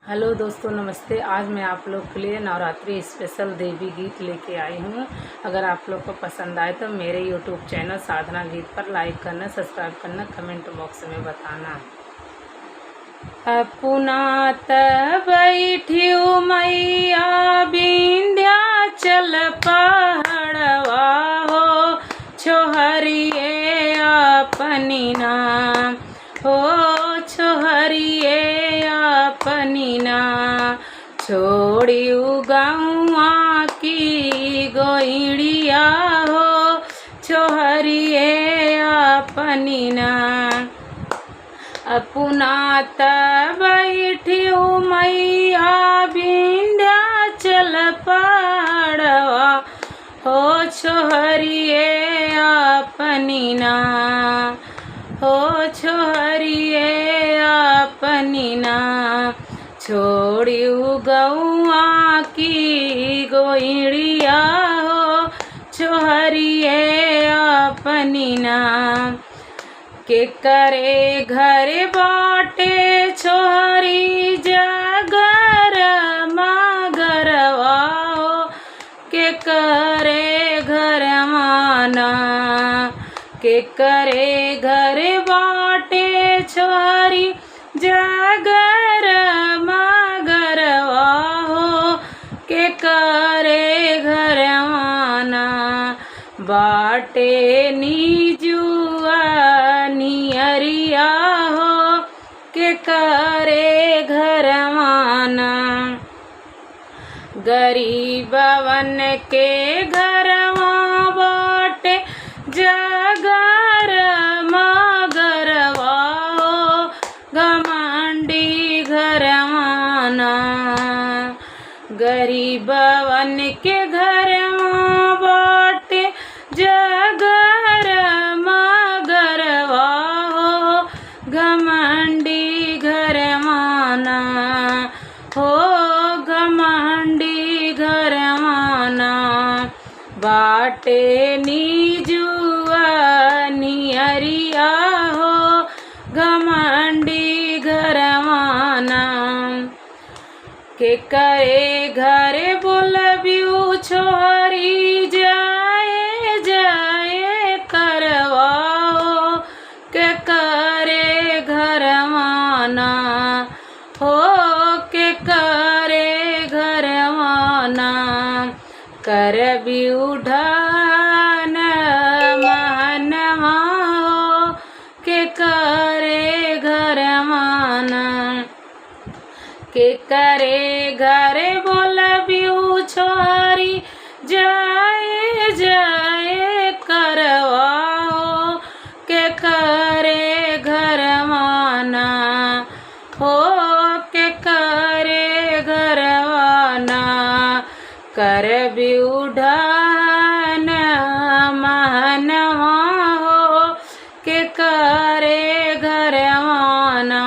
Hello दोस्तों, नमस्ते। आज मैं आप लोग के लिए नवरात्रि स्पेशल देवी गीत लेके आई हूँ। अगर आप लोग को पसंद आए तो मेरे यूट्यूब चैनल साधना गीत पर लाइक करना, सब्सक्राइब करना, कमेंट बॉक्स में बताना। अपना त बैठियो मैया विंध्याचल पहाड़वा हो, छोहरिए अपनी नाम हो, छोहरिए अपनी ना। छोड़ियू गौआ की गोइड़िया हो, छोहरिए अपनी ना। अपना त बैठियू मैया विंध्याचल पहाड़वा हो, छोहरिए अपनी ना हो, छोहरिए अपनी ना। छोड़ियू गौआ की गोइड़िया हो, छोहरिए अपनी ना। के करे घर बाटे छोहरी जगर मगरवा हो, के करे घर माना। के करे घर बाटे छोहरी जगर मगरवा हो, के करे घर माना। बाटे नीजुआ नियरिया हो, के करे घर माना। गरीबवन के घरवा बाटे जगर मगरवा हो, घमंडी घर माना। गरीबवन के घरवा बाटे जगर मगरवा हो, घमंडी घर माना हो, घमंडी घर माना। बाटे नीजुआ नियरिया हो, घमंडी घर माना। के करे घर बोलबियू छोहरी जाए जाए करवा हो, के करे घर माना हो, के करे घर माना। करबियू ढान महनवा हो, के करे घर माना। के करे घर बोलबियू छोहरी जाए जाए करवा हो, के करे घर माना हो, के करे घर माना। करबियू ढान महनवा हो, के करे घर माना।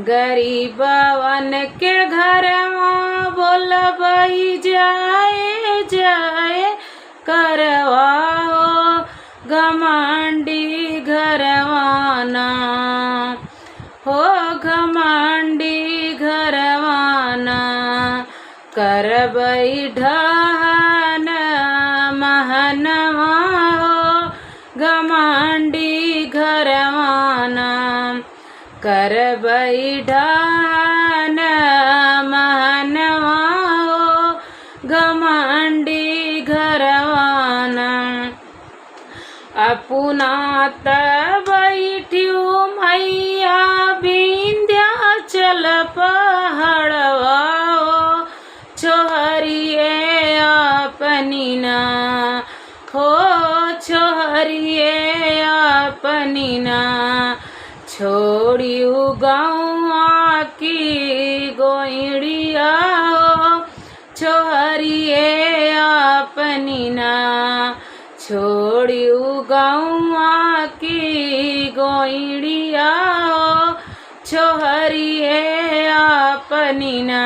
गरीबवन के घरवा बोलबई जाए जाए करवा हो, घमंडी घर माना हो, घमंडी घर माना। करबई ढान महनवा हो, घमंडी घर माना। करबई ढान महनवा हो, घमंडी घर माना। अपना त बैठियू मैया विंध्याचल पहाड़वा हो, छोहरिए अपनी ना हो, छोहरिए अपनी ना। छोड़ियू गौआ की गोइड़िया हो, छोहरिए अपनी ना। छोड़ियू गौआ की गोइड़िया हो, छोहरिए अपनी ना।